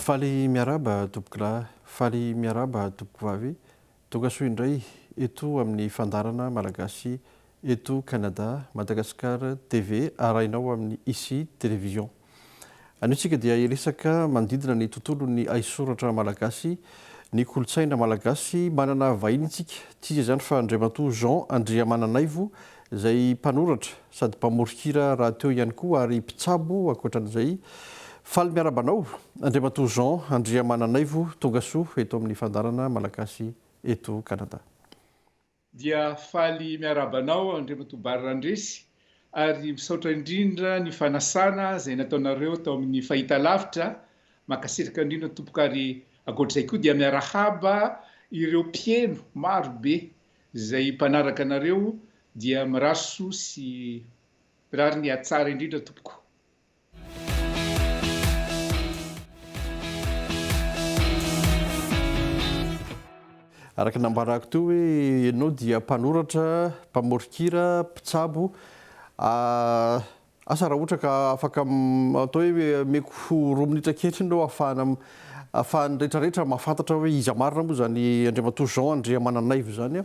Faly miaraba tompokolahy, faly miaraba tompokivavy, tonga soa indray eto amin'ny Fandaharana Malagasy, eto Canada, Madagascar TV, arahinao amin'ny ici télévision. Anitsika dia iresaka manodidina ny tontolon'ny aisoratra Malagasy, ny kolotsaina Malagasy, manana vahinintsika, tsy iza izany fa Andriamantoa Jean Andriamananaivo, izay mpanoratra sady mpamorikira raha teo ihany koa ary mpitsabo ankoatran'izay. Faly miarabanao Andriamantoa Jean Andriamananaivo, tonga soa eto amin'ny Fandaharana Malagasy eto Canada. Dia faly miarabanao Andriamantoa Barandresy ary misaotra indrindra ny fanasana izay nataonareo tao amin'ny fahitalavitra, makasiraka indrindra tompoka ary ankoatr'izay koa dia miarahaba ireo mpieno maro be izay mpanaraka anareo, dia miraso sy pirary ny atsara indrindra tompoko. Araka nambarako teo hoe ianao dia mpanoratra, mpamorikira, mpitsabo. Asa raha ohatra ka afaka atao hoe meko roa minitra kely ianao ahafahan'ny rehetrarehetra mahafantatra hoe iza marina moa zany Andriamantoa Jean Andriamananaivo zany,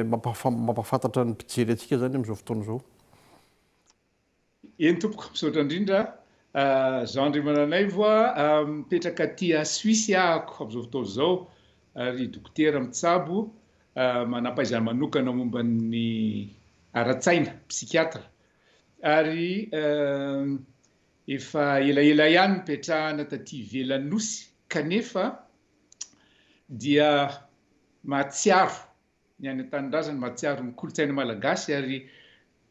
mampafantatra ny mpijery atsika zany amin'izao fotoana izao. Eny tompoko, misaotra indrindra. Jean Andriamananaivo mipetraka aty Suisse ahako amin'izao fotoana izao, ary dokotera mitsabo, manampahaizana manokana momba ny ara-tsaina, psikiatra. Ary efa elaela ihany mipetrahana taty ivelan'ny nosy, kanefa dia mahatsiaro ny any an-tanindrazana, mahatsiaro ny kolotsaina malagasy ary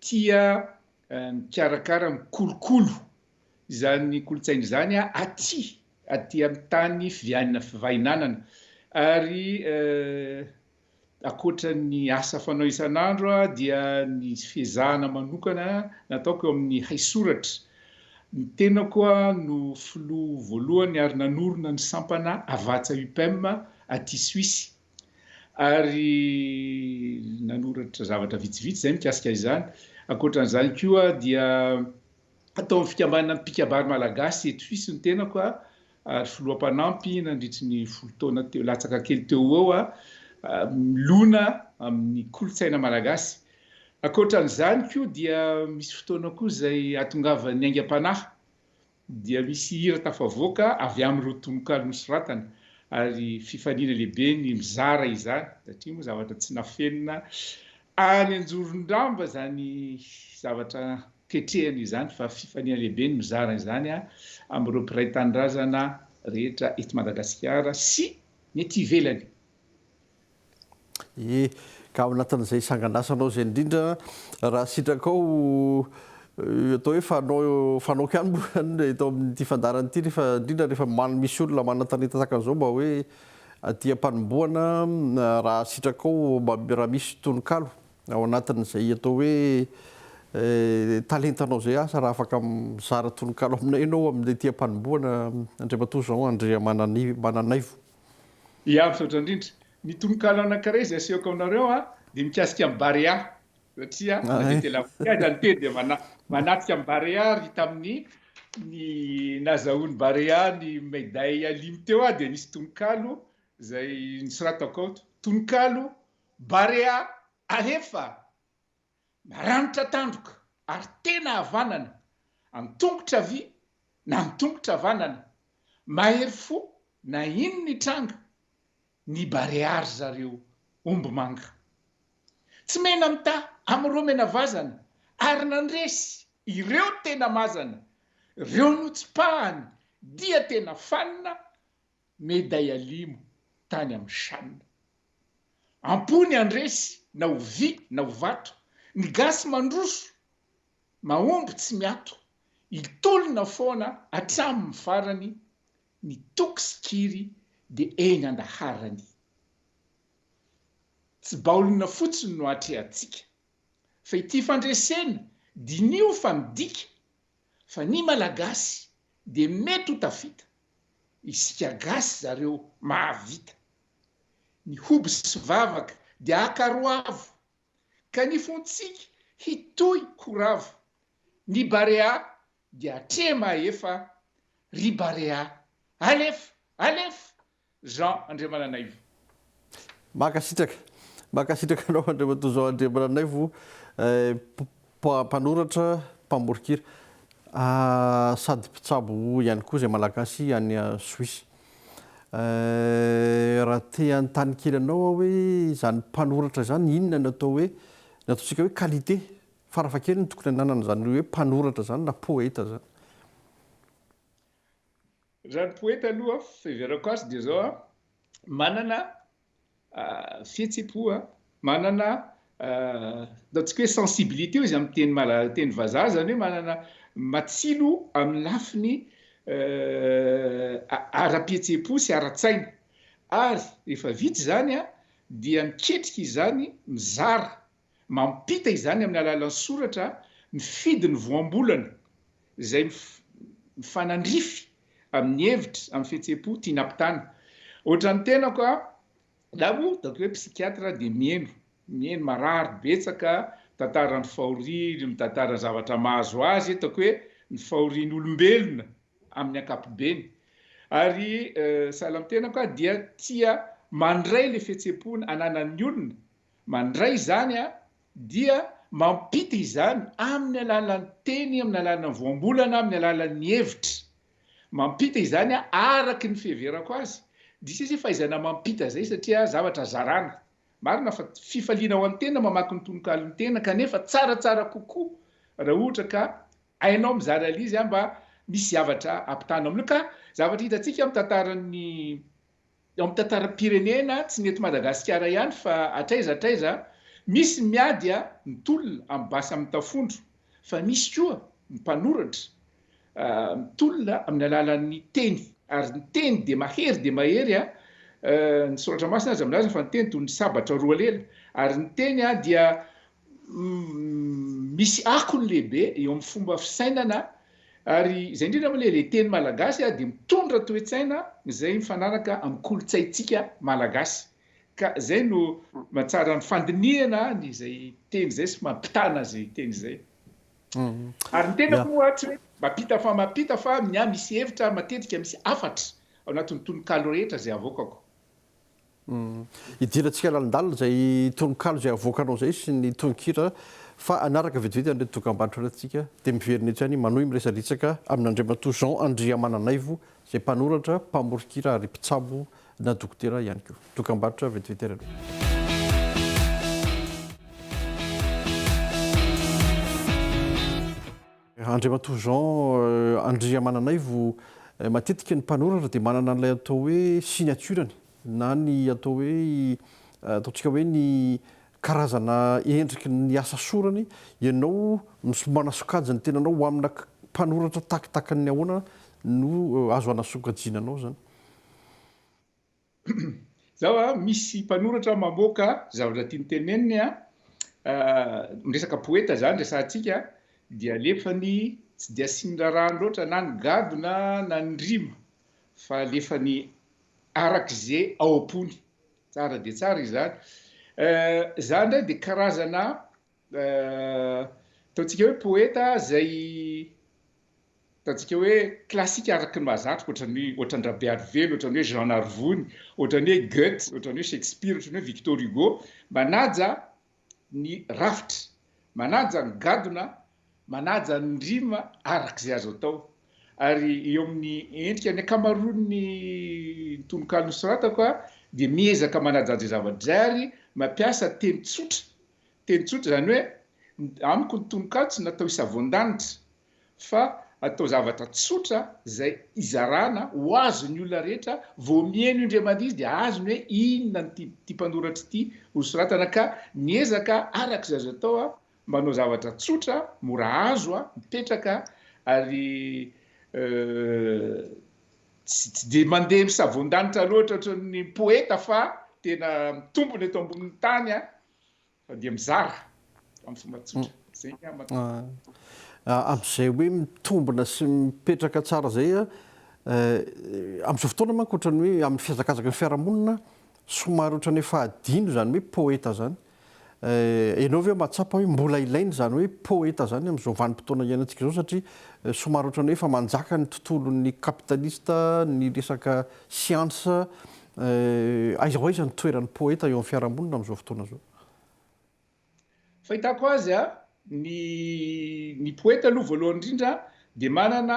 tia mikarakara mikolokolo izany kolotsaina izany aty amin'ny tany fivianana vahinanana. Ary akoatra ny asa fanao isan'andro dia ny fezahana manokana nataoko eo amin'ny haisoratra. Ny tena koa no filoha voalohany ary nanorona ny sampana avatsa UPM aty Suisse. Ary nanoratra zavatra vitsivitsy zay mikasika izany. Akoatran'izany koa dia atao amin'ny fikambanana mpikabary malagasy eto Suisse ny tena koa. Ary filoham-panampy nandritry ny 10 taona teo latsaka kely teo eo milona amin'ny kolotsaina malagasy. Akoatran'izany koa dia misy fotoana koa izay atongavan'ny aingam-panahy, dia misy hira tafavoaka avy amin'ireo tononkalo nosoratana ary fifaniana lehibe ny mizara izany, satria moa zavatra tsy nafenina any Anjoron-dramba zany zavatra ketrehana izany, fa fifaniana lehibe ny mizara izany amin'ireo mpiray tanindrazana rehetra eto Madagasikara sy ny ety ivelany. Ka ao anatin'izay sangan'asanao izay indrindra raha sitrakao atao hoe fanaoko ihany eto amin'ity fandaharana ity, rehefa misy olona manan-talenta tahaka an'izao mba hoe aty am-panombohana, raha sitrakao raha misy tononkalo ao anatin'izay atao hoe talentanao zay asa, raha afaka mizara tononkalo aminay ianao amin'ny aty am-panombohana Andriamantoa Jean Andriamananaivo. Ia, misaotra indrindra. Ny tononkalo anankiray izay asehoko aminareo dia mikasika amin'ny barea, satria teny dia manatrika amin'ny barea ry tamin'ny nazahoan'ny barea ny médaille limy teo dia nisy tononkalo izay nisoratako ao, tononkalo barea alefa maranitra tandroka ary tena havanana, amin'ny tongotra havia na amin'ny tongotra havanana, mahery fo na ino ny tranga, ny bareary zareo omby manga. Tsy mena mita amin'ireo mena vazana ary nandresy ireo tena mazana, ireo notsipahany dia tena fanina, médaille limo tany amin'ny sanina. Ampony andresy na ho vy na ho vato, ny gasy mandroso, mahomby tsy miato, itolona foana hatramin'ny farany, ny tokiskiry dia eny andaharany. Tsy baolina fotsiny no atrehantsika, fa ity fandresena dinio fa midika, fa ny malagasy dia mety ho tafita, isika gasy zareo mahavita. Ny hoby sy vavaka dia akaroavo, ka ny fontsika hitoy koravo. Ny barea dia atrema efa ry barea alef Jean Andriamananaivo. Makasitraka anao Andriamatoa Jean Andriamananaivo, mpanoratra, mpamorokira, sady mpitsabo ihany koa zay malagasy any Suisse. Raha te anontany kely anao hoe zany mpanoratra zany inona natao hoe nataontsika hoe qualité farafakely ny tokony ananana zany hoe mpanoratra zany na poeta zany. Raha ny poeta aloha fiheverako azy dia zao manana fihetsem-po, manana ataontsika hoe sensibilité izy amin'ny teny vazaha, zany hoe manana matsilo amin'ny lafiny ara-pihetsem-po sy ara-tsaina, ary rehefa vita zany dia miketrika izany, mizara, mampita izany amin'ny alalan'ny soratra, mifidy ny voambolana izay mifanandrify amin'ny hevitra, amin'ny fihetsem-po tiana ampitana. Ohatran'ny tena koa lamo ataoko hoe psikiatra dia mihaino marary betsaka tantaran'ny fahoriana, mitantarany zavatra mahazo azy, ataoko hoe ny fahorian'ny olombelona amin'ny ankapobeny. Ary sahala tena koa dia tia mandray le fihetsem-pony ananan'ny olona, mandray izany dia mampita izany amin'ny alalan'ny teny, amin'ny alalan'ny voambolana, amin'ny alalan'ny hevitra, mampita izany araky ny fiheverako azy. Disy fahaizana mampita zay satria zavatra zarana. Marina fa fifaliana ho an'ny tena mamaky ny tononkalon'ny tena, kanefa tsaratsara kokoa raha ohatra ka hainao mizara izy mba misy zavatra ampitana aminy. Ka zavatra hitantsika amin'ny tantaram-pirenena tsy ny eto Madagasikara ihany fa atraiza misy miady ny tolona amin'ny basy amin'ny tafondro, fa misy koa ny mpanoratra mitolona amin'ny alalan'ny teny, ary ny teny dia mahery ny soratra masina azy aminazy fa ny teny toy ny sabatra roa lela, ary ny teny dia misy akony lehibe eo amin'ny fomba fisainana, ary izay indrindra moa le teny malagasy dia mitondra toe-tsaina izay mifanaraka amin'ny kolontsaintsika malagasy. Ka zay no mahatsara ny fandinihana izay teny zay sy mampitana zay teny zay. Ary ny tena moa tsy hoe mampita fa misy hevitra matetika misy afatra ao anatin'ny tononkalo rehetra zay avoakako. Idirantsika lalandalina zay tononkalo zay avoakanao zay sy ny tononkira, fa anaraka vetivety an'ireo dokam-barotra antsika dia miverina etsy any manohy miresadritsaka amin'Andriamatoa Jean Andriamananaivo zay mpanoratra, mpamorokira ary mpitsabo na dokotera ihany koa. Dokam-barotra vetivety aloha. Andriamatoa Jean Andriamananaivo, matetika ny mpanoratra dia manana an'ilay atao hoe signaturany na ny atao hoe ataontsika hoe ny karazana endriky ny asa sorany, ianao manasokajy ny tenanao ho amina mpanoratra takitakan'ny ahoana no azo anasokajinanao zany. Zaho misy mpanoratra mamoaka zavatra tiany teneniny miresaka poeta zany resantsika, dia alefany tsy dia sindrarano loatra na ny gadona na ny rima, fa alefany arak'izay ao am-pony, tsara dia tsara izany. Zany ndray dia karazana ataontsika hoe poeta zay ataontsika hoe klasika araky ny mahazatra, ohatran'ny Rabearivelo, ohatran'ny hoe Jean Arvony, ohatran'ny hoe Goethe, ohatran'ny hoe Shakespeare, ohatran'ny hoe Victor Hugo, manaja ny rafitra, manaja ny gadona, manaja ny rima arak'izay azo atao. Ary eo amin'ny endrika ny ankamaroan'ny tononkalo soratako dia miezaka manaja an'izay zavatra, mampiasa teny tsotra zany hoe amiko ny tononkalo tsy natao hisavoan-danitra fa atao zavatra tsotra zay izarana ho azony olona rehetra, vao mihaino indray mandeha izy dia azony hoe inona ty mpanoratra ity hosoratana. Ka miezaka arak'izay azo atao manao zavatra tsotra, mora azo, mipetraka, ary tsy dia mandeha misavoan-danitra loatra ohatran'ny poeta fa tena mitombona eto ambonin'ny tany fa dia mizara amin'ny fomba tsotra. Zay amin'izay hoe mitombona sy mipetraka tsara zay amin'izao fotoana manko ohatran'ny hoe amin'ny fiazakazaka ny fiarahamonina somary ohatran'ny efa adino zany hoe poeta zany, Ianao ve mahatsapa hoe mbola ilainy zany hoe poeta zany amin'izao vanim-potoana iainantsika zao satria somary ohatrany hoe efa manjaka ny tontolon'ny kapitalista, ny resaka siansa, aiza ho aiza ny toeran'ny poeta eo amin'ny fiarahamonina amin'izao fotoana zao? Fahitako azy ny poeta aloha voalohany indrindra dia manana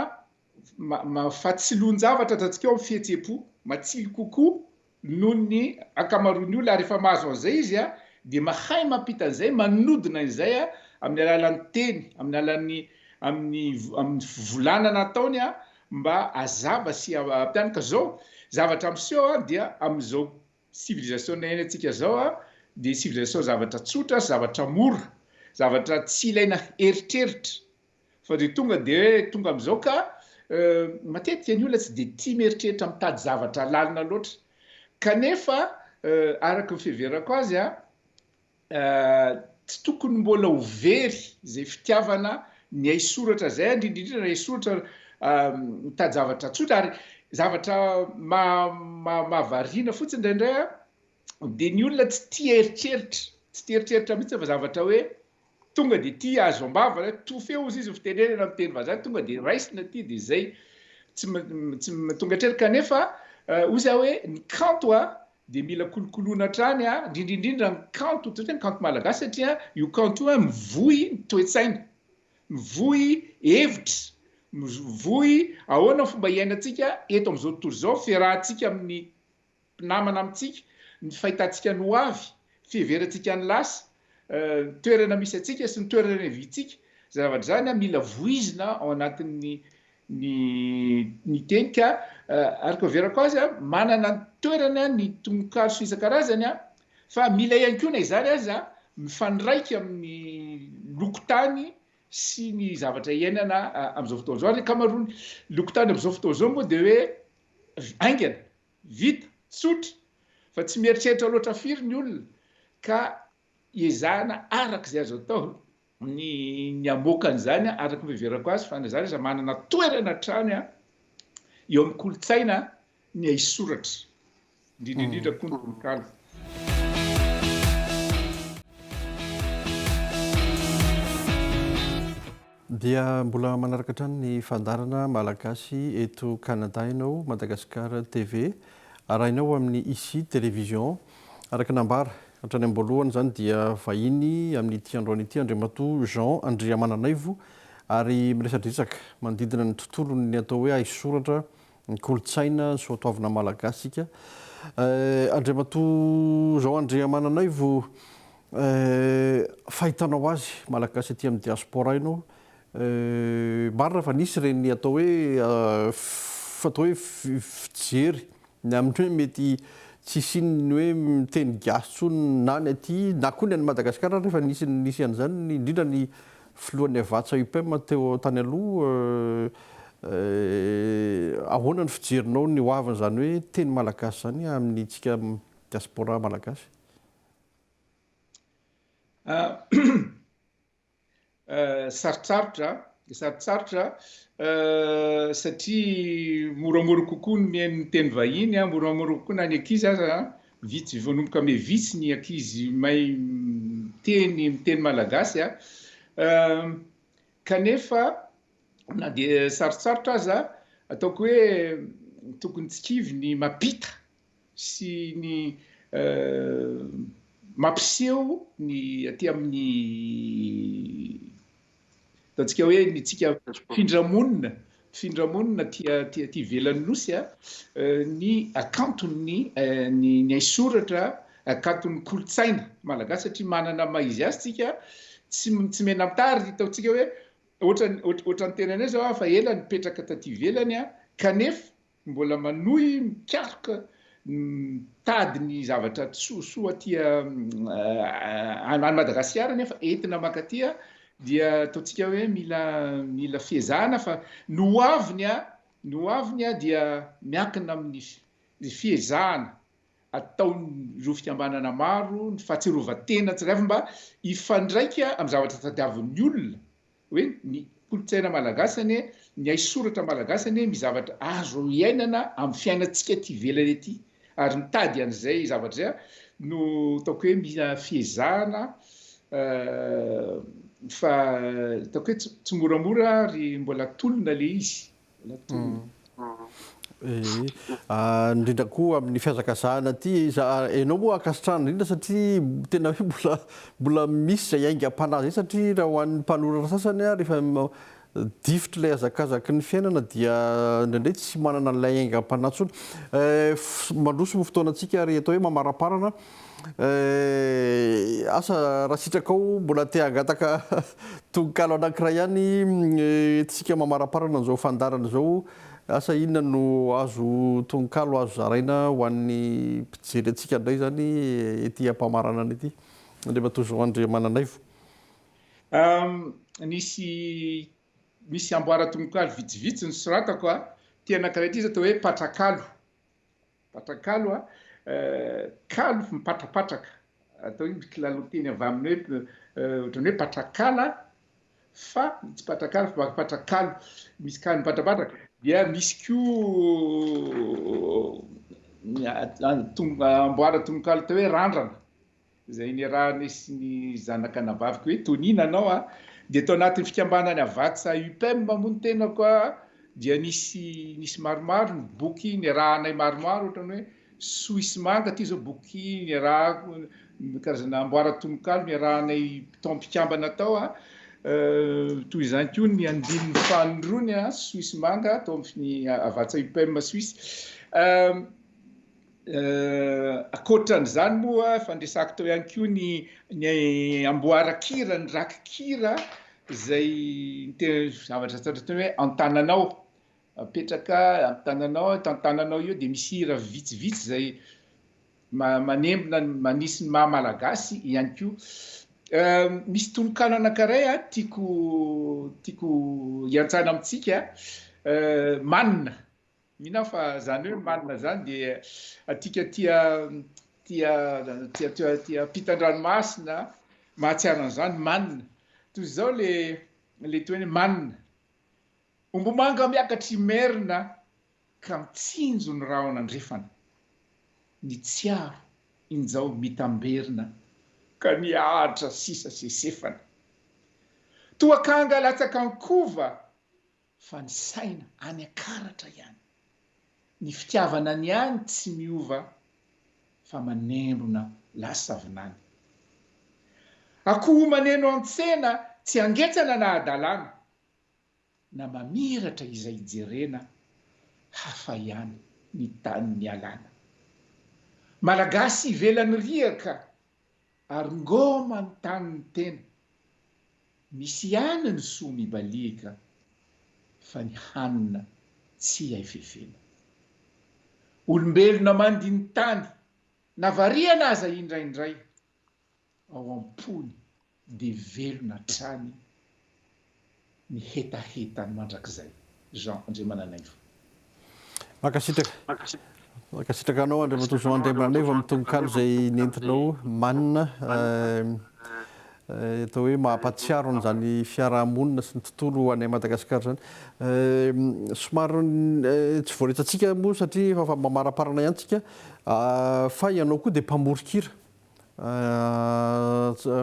fahatsilohan-javatra ataontsika eo amin'ny fihetsem-po matsilo kokoa noho ny ankamaroan'ny olona, rehefa mahazo an'izay izy dia mahay mampita an'izay, manodina izay amin'ny alalan'ny teny, amin'ny volanana ataony mba azava sy ampianaka. Zao zavatra miseho dia amin'izao civilisation iainantsika zao dia civilisation zavatra tsotra, zavatra mora, zavatra tsy ilaina eritreritra, fa dia tonga amin'izao ka matetika ny olona tsy dia tia mieritreritra mitady zavatra lalina loatra, kanefa araka ny fiheverako azy tsy tokony mbola ho very zay fitiavana ny aisoratra zay, indrindrindrindra ny aisoratra mitady zavatra tsotra, ary zavatra mahavariana fotsiny indraindray dia ny olona tsy tia eritreritra mihitsy fa zavatra hoe tonga dia tia azo ambava, tofeo izy fitenenana amin'ny teny vazany, tonga dia raisina ty dia zay tsy tonga hatrerika. Kanefa ozy hoe ny kanto dia mila kolokoloana hatrany indrindrindrindra ny kanto, ny kanto malagasy, satria io kanto mivohy ny toe-tsaina, mivohy hevitra, mivohy ahoana fomba iainantsika eto amin'izao tontolo zao, fiarahantsika amin'ny mpinamana amintsika, ny fahitantsika ny ho avy, fiheverantsika ny lasa, toerana misy atsika sy ny toerana viantsika, zavatra zany mila voizina ao anatin'ny ny teny. Ka araka verako azy manana ny toerana ny tononkalo sy isan-karazany fa mila ihany koa na izany azy mifandраika amin'ny lokotany sy ny zavatra iainana amin'izao fotoana zao. Ary ankamaroany lokotany amin'izao fotoana zao moa dia hoe aingana, vita, tsotra, fa tsy mieritreritra loatra firy ny olona, ka ezahana arak'izay azo atao ny amoakany zany araka ny fiheverako azy, fa zany izy manana toerana hatrany eo amin'ny kolotsaina ny aisoratra, indrindrindrindra koa ny tononkalo. Dia mbola manaraka hatrany ny fandarana malagasy eto Canada ianao, Madagascar TV, arahinao amin'ny Ici télévision. Araka nambara hatrany am-boalohany zany dia vahiny amin'ity androany ity Andriamatoa Jean Andriamananaivo, ary miresadresaka manodidina ny tontolony atao hoe aisoratra, ny kolotsaina, ny soatoavina malagasika. Andriamatoa Jean Andriamananaivo, fahitanao azy malagasy aty amin'ny diaspora ianao, marina fa nisy ireny atao hoe fijery ny amin'ny hoe mety tsy siny hoe miteny gasy tsony na ny aty na koa ny any Madagasikara, rehefa nisy an'izany indrindra ny filohan'ny avatsa UPM teo tany aloha, ahoana ny fijerinao ny hoavana zany hoe teny malagasy zany amin'ny tsika diaspora malagasy? Sarotsarotra satria moramora kokoa ny mihaino ny teny vahiny, moramora kokoa na ny ankizy aza vitsy voanomboka ame vitsy ny ankizy mahay miteny malagasy kanefa na dia sarotsarotra aza ataoko hoe tokony tsikivy ny mampita sy ny mampiseho ny aty amin'ny ataontsika hoe ny tsika findramonina ty ivelan'ny nosy ny akantony ny aisoratra, akanton'ny kolotsaina malagasy, satria manana maizy azy tsika tsy mena mitary ataontsika hoe ohatran'ny tenanay zao fa ela nipetraka taty ivelany kanefa mbola manohy mikaroka mitady ny zavatra tsosoa aty any Madagasikara, nefa entina makaty dia ataontsika hoe mila fiezahana, fa no aviny dia miankina amin'ny fiezahana ataon'ireo fikambanana maro, ny fahatsiarovan-tena tsirairay mba hifandraika amin'ny zavatra tadiavin'ny olona, hoe ny kolotsaina malagasy ny aisoratra malagasy mizavatra azo iainana amin'ny fiainantsika ty ivelany ety, ary mitady an'izay zavatra zay no taoko hoe mila fiezahana fa taoko hoe tsy moramora ary mbola tolona le izy mbola tolona. Indrindra koa amin'ny fiazakazahana ty enao moa akasitrahana indrindra satria tena hoe mbola misy zay aingam-panahy zay satria raha ho an'ny mpanoratra sasany rehefa difitra ilay azakazaky ny fiainana dia indraindray tsy manana an'ilay aingam-panahy intsony. Mandroso mo fotoanantsika ary atao hoe mamaraparana asa raha sitrakao mbola te hangataka tononkalo anankiray ihany tsika mamaraparana an'izao fandarana izao. Asa inona no azo tononkalo azo zaraina ho an'ny mpijery antsika indray zany ety ampamaranana ety Andriamatozo Andriamananaivo? Misy amboara-tononkalo vitsivitsy ny soratako ty anankiray ty atao hoe patrakalo. Patrakalo kalo mipatrapatraka atao hoe kilalao-teny avy amin'ny hoe ohatrany hoe patrakala fa tsy patrakala fa patrakalo misy kalo mipatrapatraka. Dia misy koa amboara-tononkalo atao hoe randrana zay niarahany sy ny zanakanavaviko hoe tonina anao dia tao anatin'ny fikambanany avatsa UPM mamono tena koa dia nisy maromaro ny boky niarahanay maromaro ohatrany hoe Suisse manga ty zao boky niarahako karazana amboara-tononkalo niarahanay tao mpikambana tao toy izany koa ny andininy fanondrony Suisse manga tao amin'ny avatsa UPM Suisse. Akoatran'izany moa fandresako tao ihany koa ny amboaran-kira ny rakin-kira zay zavatra tao hoe an-tananao apetraka an-tananao io dia misy hira vitsivitsy zay manembona manisy ny maha malagasy ihany koa. Misy tononkalo anankiray tiako hiantsana amintsika manina mina fa zany hoe manina zany dia atika tia pitan-dranomasina mahatsiaro an'izany manina toy izao le toy hoe manina ombo manga miakatry merina ka mitsinjo ny rahona andrefana ny tsiaro injao mitamberina ka niahatra sisa sesefana toakanga latsaka ankova fa ny saina any akaratra ihany ny fitiavana ny any tsy miova fa manembona lasa vinany akoho maneno an-tsena tsy angetsana na adalàna na mamiratra izay jerena hafa ihany ny tany ny alàna malagasy ivelan'ny riaka ary ngoma ny tany ny tena misy ihany ny soa mibalika fa ny hanina tsy hay fefena olombelona mandiny tany navariana aza indraindray ao am-pony dia velona trany ny hetahetany mandrakizay. Jean Andriamananaivo. Makasitraka anao Andriamatozo Andriamananaivo amin'ny tononkalo zay nentinao manina atao hoe mahampatsiaro an'izany fiarahamonina sy ny tontolo any Madagasikara zany. Somary tsy voaretsantsika moa satria efa mamaraparana ihany tsika fa ianao koa dia mpamorikira.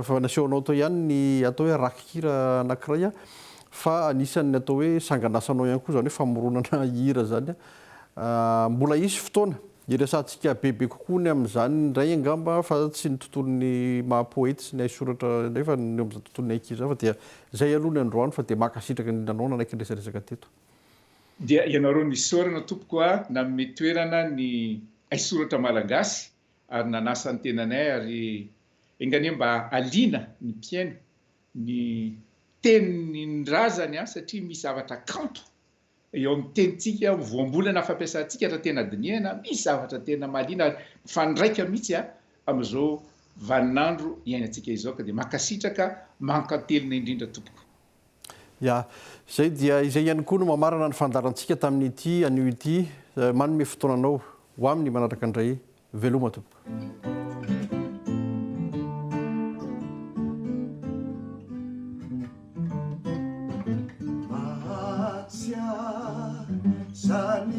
Fa nasehoanao tao ihany ny atao hoe rakin-kira anankiray fa anisan'ny atao hoe sanganasanao ihany koa zany hoe famoronana hira zany. Mbola isy fotoana iresantsika bebe kokoa ny amin'izany ndray angamba fa tsy ny tontolon'ny mahapoety sy ny haisoratra nefa ny amin'izany tontolon'ny haikira fa dia zay aloha ny androany fa dia makasitraka ny nanao nanaiky ny resaresaka teto. Dia ianareo nisorana tompoko nanome toerana ny haisoratra malagasy ary nanasa ny tenanay ary engane mba aliana ny mpiaino ny teniny razany satria misy zavatra kanto eo amin'ny tenitsika voambolana fampiasantsika raha tena diniana misy zavatra tena mahaliana fandraika mihitsy amin'izao vaninandro iainantsika izao ka dia makasitraka mankatelina indrindra tompoko. Ya, zay dia izay ihany koa no mamarana ny fandarantsika tamin'ity anio ity manome fotoananao ho amin'ny manaraka indray veloma tompoko.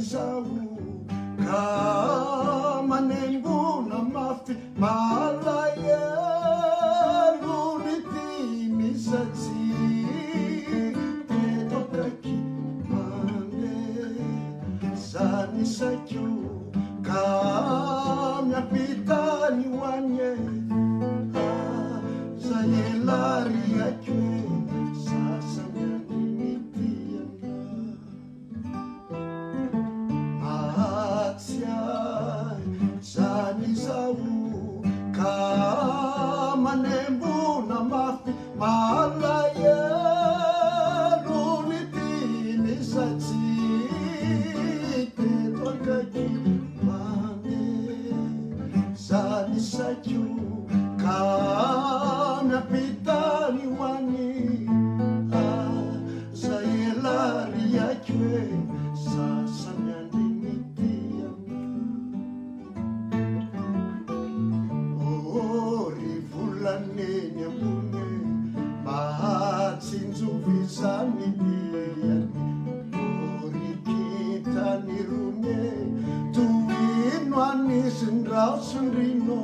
Zao ka manembona mafy saikyo ka miampitany hoanye zay elariako sasany animityana mahatsiay zany zao ka manembona mafy malaelo nitiny satsi teto akaiky mane zany saikyo ka miampitany hoany zay elariako e sasany andrimityana ry volaneny ambony mahatsinjovy zany diany ry kitany rone toino anisy ndraosonrino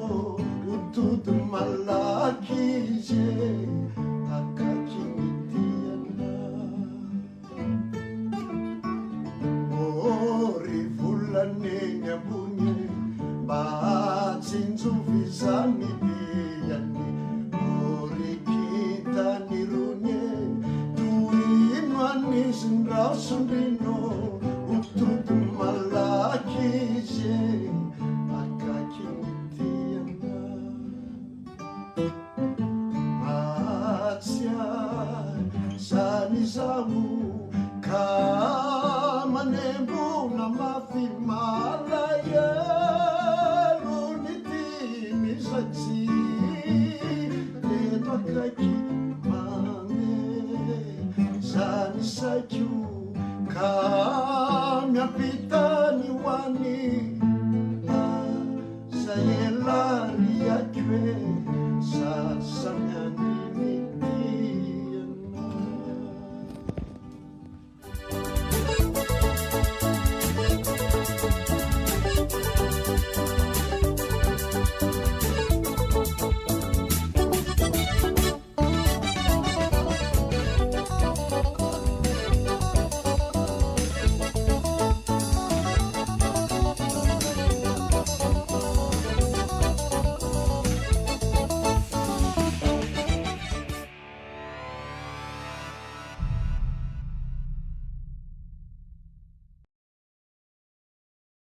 utudun malaky izy akaiky mitiana ry volaneny ambony mahatsinjovy zany diany ry kitany rone toino anisy ndraosonrino utudun malaky izy akaiky mitiana mahatsiay zany zao ka manembona mafy malaelo nitiny satsi teto akaiky mane zany saikyo